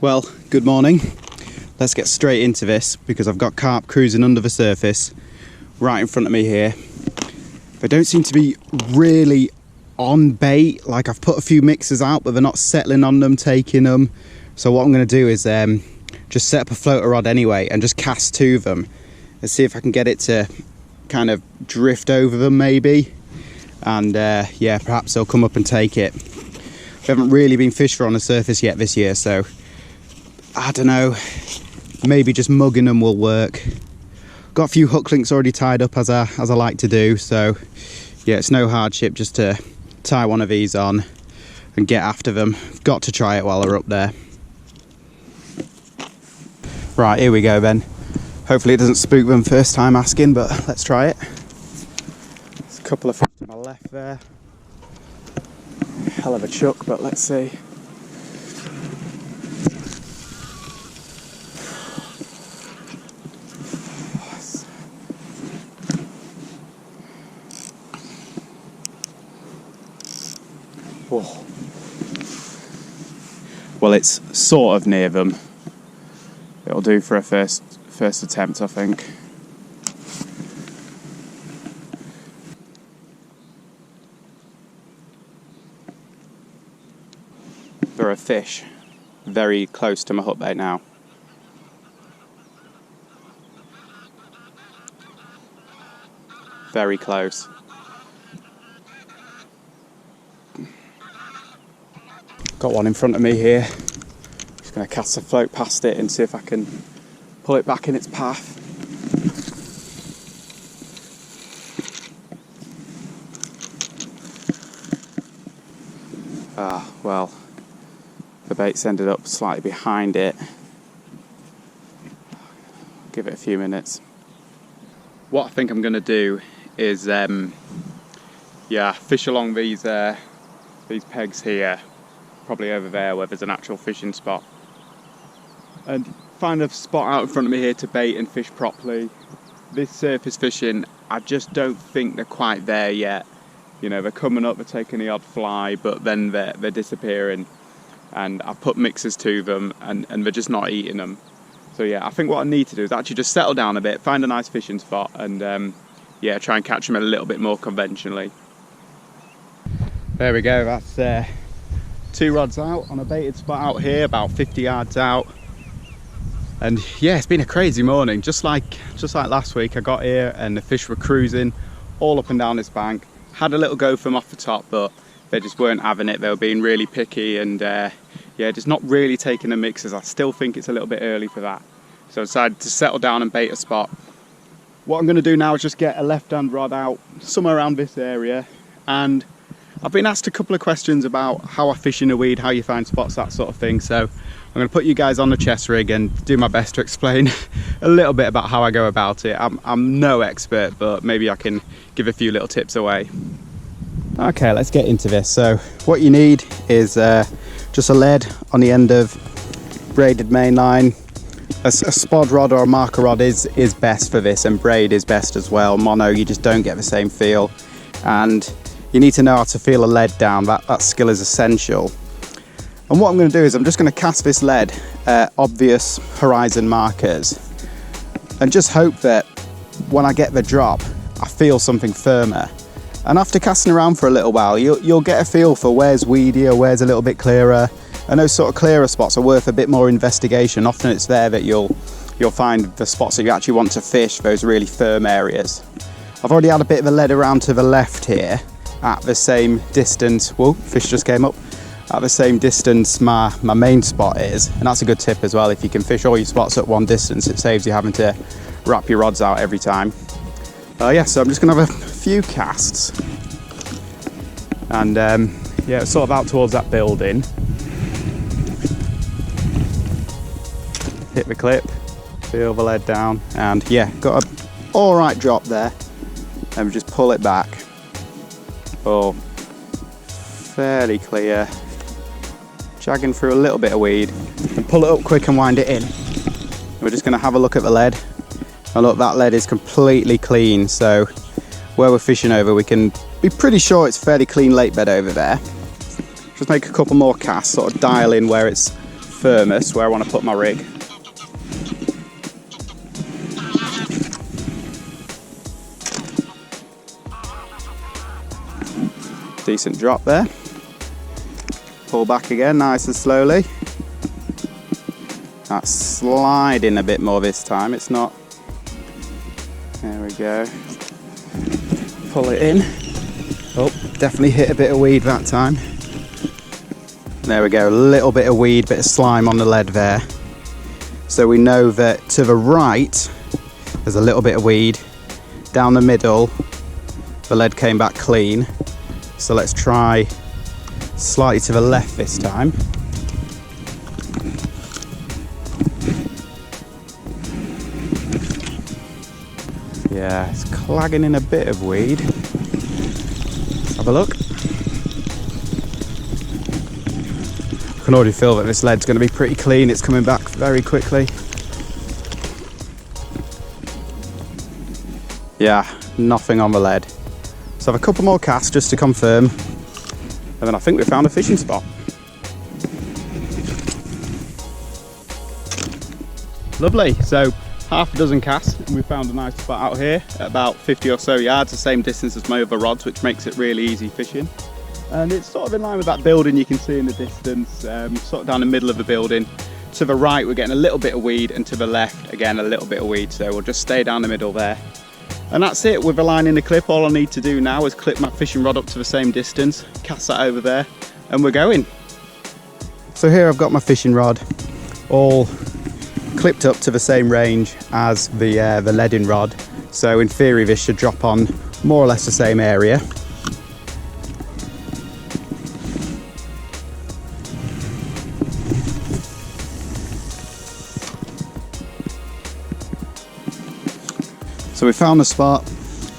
Well, good morning. Let's get straight into this because I've got carp cruising under the surface right in front of me here. They don't seem to be really on bait. Like, I've put a few mixers out, but they're not settling on them, taking them. So what I'm going to do is just set up a floater rod anyway and just cast to them and see if I can get it to kind of drift over them maybe. And yeah, perhaps they'll come up and take it. We haven't really been fished for on the surface yet this year, so I don't know, maybe just mugging them will work. Got a few hook links already tied up as I like to do, so yeah, it's no hardship just to tie one of these on and get after them. Got to try it while they're up there. Right, here we go then. Hopefully it doesn't spook them first time asking, but let's try it. There's a couple of fish to my left there. Hell of a chuck, but let's see. Oh. Well, it's sort of near them. It'll do for a first attempt, I think. There are fish very close to my hook bait now. Very close. Got one in front of me here. Just going to cast a float past it and see if I can pull it back in its path. Well, the bait's ended up slightly behind it. Give it a few minutes. What I think I'm going to do is, fish along these pegs here, probably over there where there's an actual fishing spot, and find a spot out in front of me here to bait and fish properly. This surface fishing, I just don't think they're quite there yet. You know, they're coming up, they're taking the odd fly, but then they're disappearing. And I've put mixers to them and they're just not eating them. So yeah, I think what I need to do is actually just settle down a bit, find a nice fishing spot, and yeah, try and catch them a little bit more conventionally. There we go, that's 2 rods out on a baited spot out here, about 50 yards out. And yeah, it's been a crazy morning. Just like last week, I got here and the fish were cruising all up and down this bank. Had a little go for them off the top, but they just weren't having it. They were being really picky and yeah, just not really taking the mixers. I still think it's a little bit early for that. So I decided to settle down and bait a spot. What I'm going to do now is just get a left-hand rod out somewhere around this area. And I've been asked a couple of questions about how I fish in a weed, how you find spots, that sort of thing. So I'm going to put you guys on the chest rig and do my best to explain a little bit about how I go about it. I'm no expert, but maybe I can give a few little tips away. Okay, let's get into this. So what you need is just a lead on the end of braided main line. A spod rod or a marker rod is best for this, and braid is best as well. Mono, you just don't get the same feel, and you need to know how to feel a lead down. That skill is essential. And what I'm going to do is I'm just going to cast this lead at obvious horizon markers and just hope that when I get the drop I feel something firmer. And after casting around for a little while, you'll get a feel for where's weedier, where's a little bit clearer. And those sort of clearer spots are worth a bit more investigation. Often it's there that you'll find the spots that you actually want to fish, those really firm areas. I've already had a bit of a lead around to the left here at the same distance. Whoa, fish just came up. At the same distance my main spot is. And that's a good tip as well. If you can fish all your spots at one distance, it saves you having to wrap your rods out every time. Yeah, so I'm just going to have a few casts. And yeah, sort of out towards that building. Hit the clip, feel the lead down, and yeah, got an alright drop there. And we just pull it back. Oh, fairly clear. Jagging through a little bit of weed. And pull it up quick and wind it in. We're just going to have a look at the lead. And look, that lead is completely clean, so where we're fishing over we can be pretty sure it's fairly clean lake bed over there. Just make a couple more casts, sort of dial in where it's firmest where I want to put my rig. Decent drop there. Pull back again nice and slowly. That's sliding a bit more this time, it's not. There we go. Pull it in. Oh, definitely hit a bit of weed that time. There we go, a little bit of weed, bit of slime on the lead there. So we know that to the right, there's a little bit of weed. Down the middle, the lead came back clean. So let's try slightly to the left this time. Yeah, it's clagging in a bit of weed. Let's have a look. I can already feel that this lead's going to be pretty clean. It's coming back very quickly. Yeah, nothing on the lead. So I have a couple more casts just to confirm. And then I think we found a fishing spot. Lovely, so half a dozen casts and we found a nice spot out here at about 50 or so yards, the same distance as my other rods, which makes it really easy fishing. And it's sort of in line with that building you can see in the distance, sort of down the middle of the building. To the right we're getting a little bit of weed, and to the left again a little bit of weed, so we'll just stay down the middle there. And that's it with the line in the clip. All I need to do now is clip my fishing rod up to the same distance, cast that over there, and we're going. So here I've got my fishing rod all clipped up to the same range as the leading rod. So in theory this should drop on more or less the same area. So we found the spot,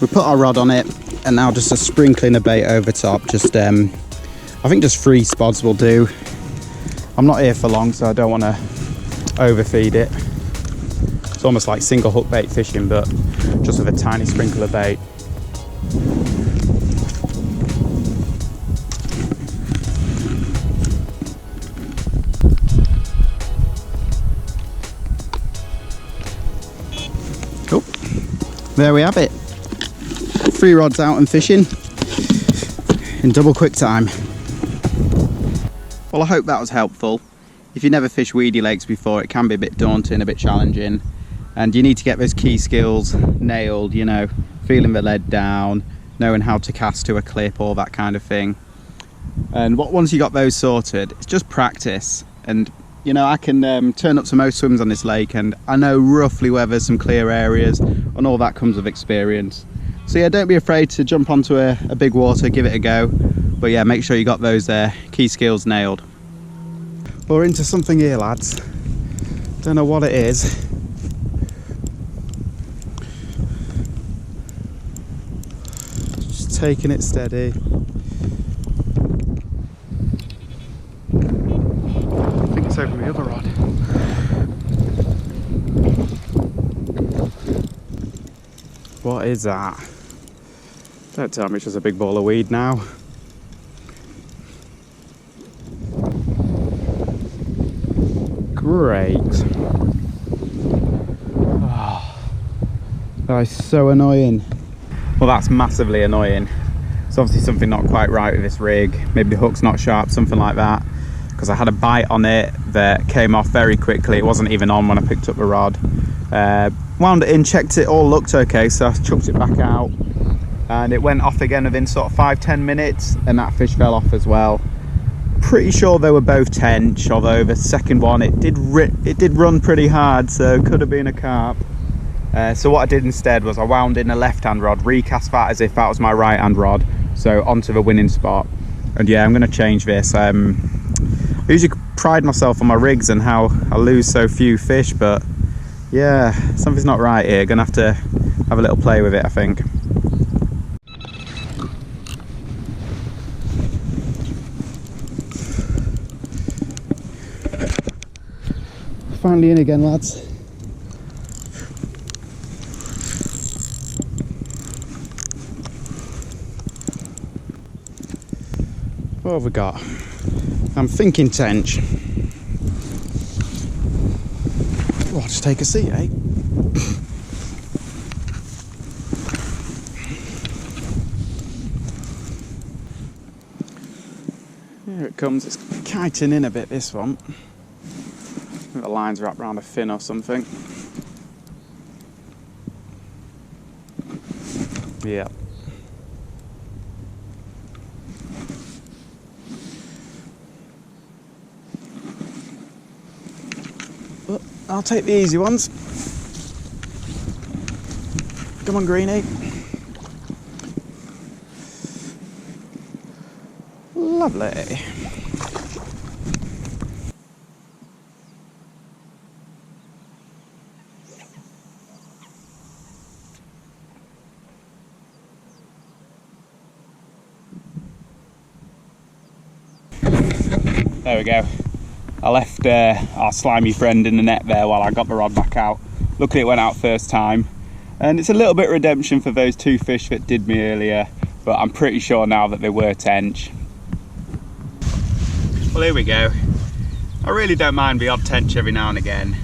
we put our rod on it, and now just a sprinkling of bait over top. Just I think just 3 spods will do. I'm not here for long, so I don't want to overfeed it. It's almost like single hook bait fishing, but just with a tiny sprinkle of bait. Oh, there we have it. 3 rods out and fishing in double quick time. Well, I hope that was helpful. If you never fished weedy lakes before, it can be a bit daunting, a bit challenging, and you need to get those key skills nailed, you know, feeling the lead down, knowing how to cast to a clip, all that kind of thing. And once you got those sorted, it's just practice. And you know, I can turn up to most swims on this lake and I know roughly where there's some clear areas, and all that comes with experience. So yeah, don't be afraid to jump onto a big water, give it a go. But yeah, make sure you got those key skills nailed. We're into something here, lads. Don't know what it is. Just taking it steady. I think it's over the other rod. What is that? Don't tell me it's just a big ball of weed now. Great. Oh, that is so annoying. Well, that's massively annoying. It's obviously something not quite right with this rig. Maybe the hook's not sharp, something like that. Because I had a bite on it that came off very quickly. It wasn't even on when I picked up the rod. Wound it in, checked it, all looked okay, so I chucked it back out. And it went off again within sort of 5-10 minutes, and that fish fell off as well. Pretty sure they were both tench, although the second one it did run pretty hard, so it could have been a carp. So what I did instead was I wound in a left-hand rod, recast that as if that was my right-hand rod, so onto the winning spot. And yeah, I'm going to change this. I usually pride myself on my rigs and how I lose so few fish, but yeah, something's not right here. Gonna have to have a little play with it, I think. Finally in again, lads. What have we got? I'm thinking tench. Oh, I'll just take a seat, eh? Here it comes. It's kiting in a bit, this one. The line's wrapped around a fin or something. Yeah. Well, I'll take the easy ones. Come on, Greenie. Lovely. There we go. I left our slimy friend in the net there while I got the rod back out. Luckily it went out first time. And it's a little bit redemption for those two fish that did me earlier, but I'm pretty sure now that they were tench. Well, here we go. I really don't mind the odd tench every now and again,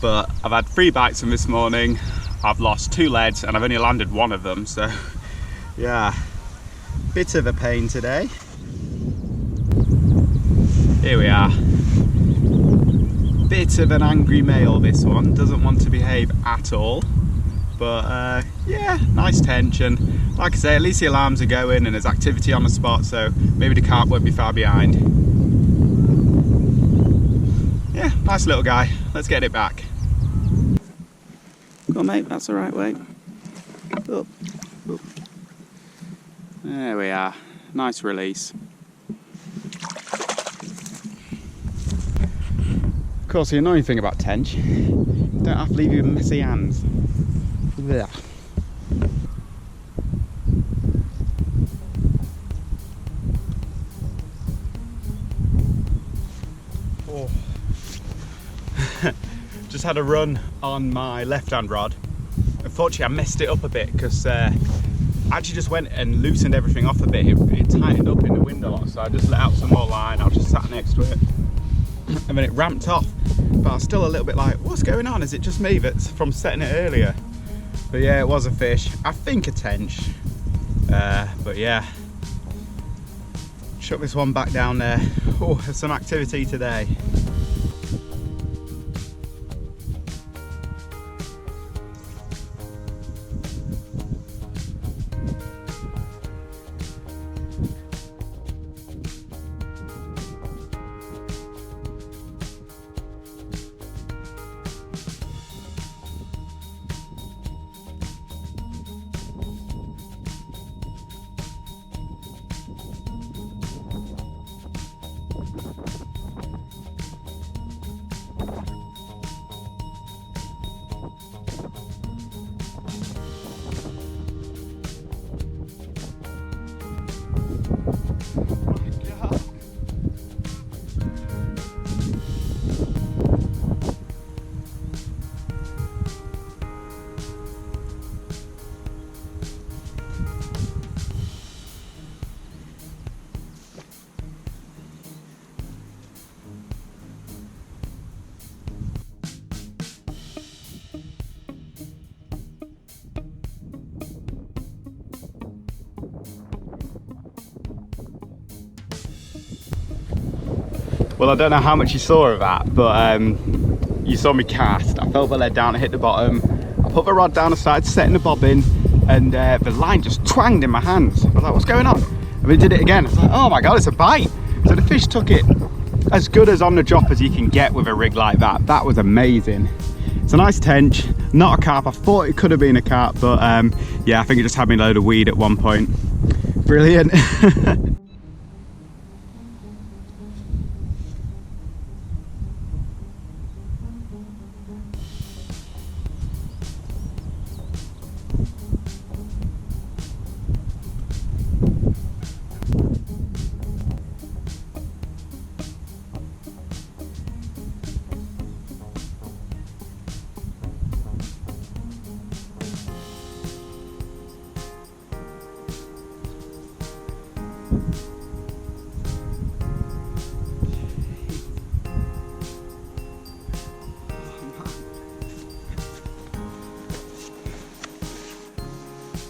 but I've had 3 bites from this morning. I've lost 2 leads and I've only landed 1 of them, so yeah, bit of a pain today. Here we are. Bit of an angry male, this one. Doesn't want to behave at all. But yeah, nice tension. Like I say, at least the alarms are going and there's activity on the spot, so maybe the carp won't be far behind. Yeah, nice little guy. Let's get it back. Go on, mate, that's the right way. Up, up. There we are. Nice release. Of course, the annoying thing about tench, you don't have to leave your messy hands. There. Oh. Just had a run on my left-hand rod. Unfortunately, I messed it up a bit because I actually just went and loosened everything off a bit. It tightened up in the wind a lot, so I just let out some more line. I was just sat next to it, and then it ramped off. But I was still a little bit like, what's going on? Is it just me that's from setting it earlier? But yeah, it was a fish. I think a tench. But yeah, chuck this one back down there. Oh, there's some activity today. Well, I don't know how much you saw of that, but you saw me cast. I felt the lead down, I hit the bottom. I put the rod down, I started setting the bobbin, and the line just twanged in my hands. I was like, what's going on? And we did it again. I was like, oh my God, it's a bite. So the fish took it as good as on the drop as you can get with a rig like that. That was amazing. It's a nice tench, not a carp. I thought it could have been a carp, but yeah, I think it just had me a load of weed at one point. Brilliant.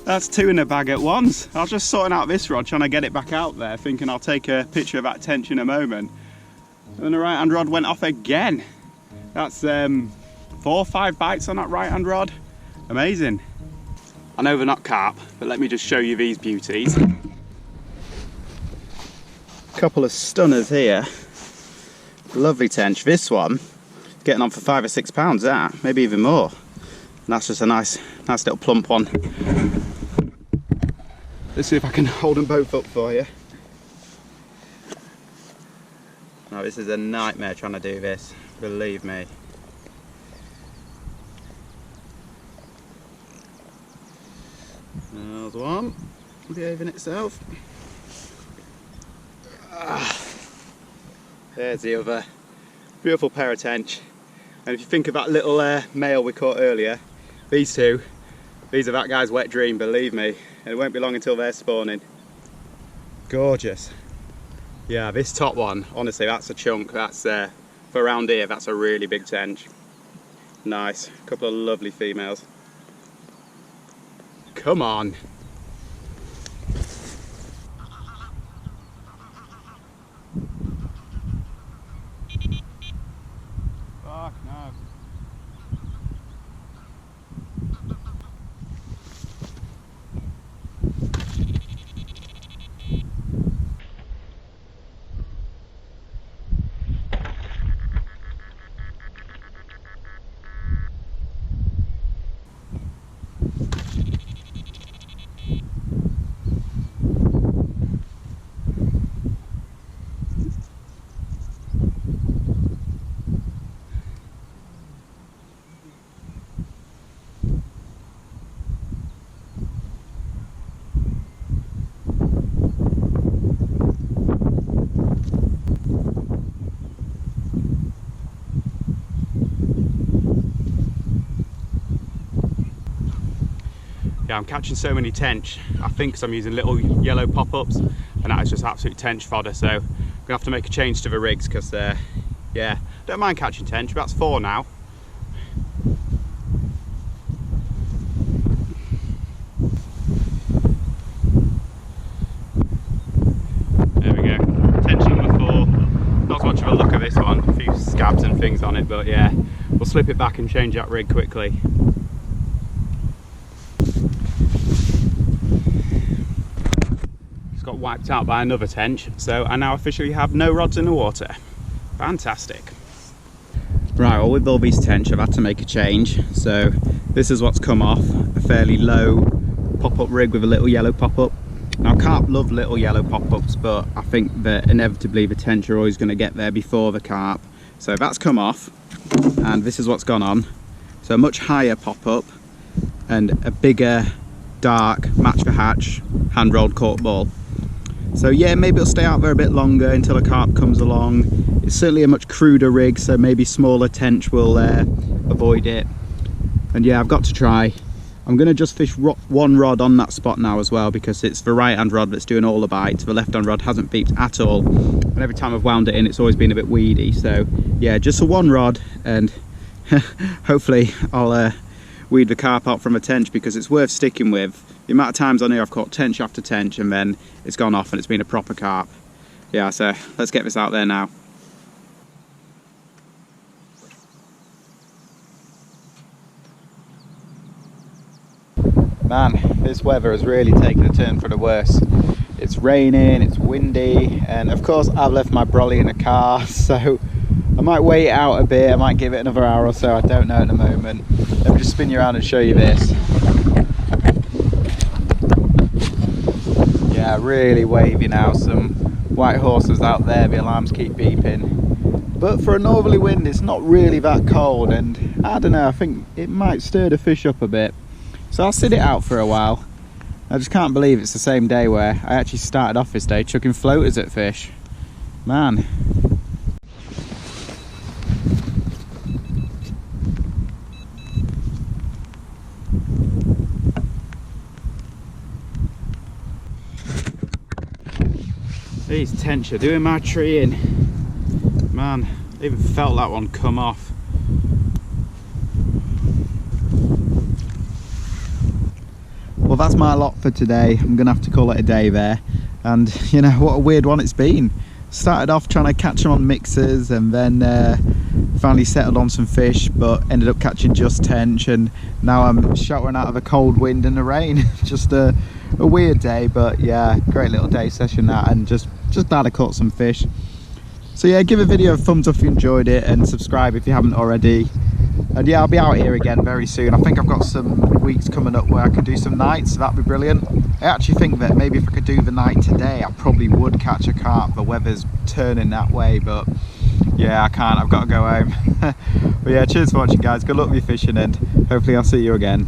That's 2 in a bag at once. I was just sorting out this rod, trying to get it back out there, thinking I'll take a picture of that tench in a moment. And then the right hand rod went off again. That's 4 or 5 bites on that right hand rod. Amazing. I know they're not carp, but let me just show you these beauties. Couple of stunners here. Lovely tench. This one getting on for £5 or £6, that, maybe even more. And that's just a nice little plump one. Let's see if I can hold them both up for you. Now this is a nightmare trying to do this, believe me. There's one, behaving itself. There's the other. Beautiful pair of tench. And if you think of that little male we caught earlier, these two, these are that guy's wet dream, believe me. And it won't be long until they're spawning. Gorgeous. Yeah, this top one, honestly, that's a chunk. That's for around here, that's a really big tench. Nice. A couple of lovely females. Come on. Fuck no. Yeah, I'm catching so many tench, I think because I'm using little yellow pop-ups, and that is just absolute tench fodder, so I'm gonna have to make a change to the rigs because yeah, don't mind catching tench. That's 4 now. There we go, tench number 4. Not much of a look at this one, a few scabs and things on it, but yeah, we'll slip it back and change that rig quickly. Got wiped out by another tench, so I now officially have no rods in the water. Fantastic. Right, well, with all these tench I've had to make a change, so this is what's come off, a fairly low pop-up rig with a little yellow pop-up. Now carp love little yellow pop-ups, but I think that inevitably the tench are always going to get there before the carp, so that's come off and this is what's gone on. So a much higher pop-up and a bigger dark match for hatch hand rolled cork ball. So yeah, maybe it'll stay out there a bit longer until a carp comes along. It's certainly a much cruder rig, so maybe smaller tench will avoid it. And yeah, I've got to try. I'm going to just fish one rod on that spot now as well, because it's the right hand rod that's doing all the bites. The left hand rod hasn't beeped at all, and every time I've wound it in it's always been a bit weedy. So yeah, just a one rod, and hopefully I'll weed the carp out from a tench, because it's worth sticking with. The amount of times on here I've caught tench after tench and then it's gone off and it's been a proper carp. Yeah, so let's get this out there now. Man, this weather has really taken a turn for the worse. It's raining, it's windy, and of course I've left my brolly in the car, so I might wait it out a bit. I might give it another hour or so, I don't know at the moment. Let me just spin you around and show you this. Yeah, really wavy now. Some white horses out there, the alarms keep beeping. But for a northerly wind, it's not really that cold, and I don't know, I think it might stir the fish up a bit. So I'll sit it out for a while. I just can't believe it's the same day where I actually started off this day chucking floaters at fish. Man. These tench are doing my tree in. Man, I even felt that one come off. Well, that's my lot for today. I'm gonna have to call it a day there. And you know, what a weird one it's been. Started off trying to catch them on mixers, and then finally settled on some fish, but ended up catching just tench, and now I'm showering out of a cold wind and the rain. Just a weird day, but yeah, great little day session that, and just glad I caught some fish. So yeah, give a video a thumbs up if you enjoyed it, and subscribe if you haven't already. And yeah, I'll be out here again very soon. I think I've got some weeks coming up where I can do some nights, so that'd be brilliant. I actually think that maybe if I could do the night today, I probably would catch a carp. The weather's turning that way, but yeah, I can't. I've got to go home. But yeah, cheers for watching, guys. Good luck with your fishing, and hopefully I'll see you again.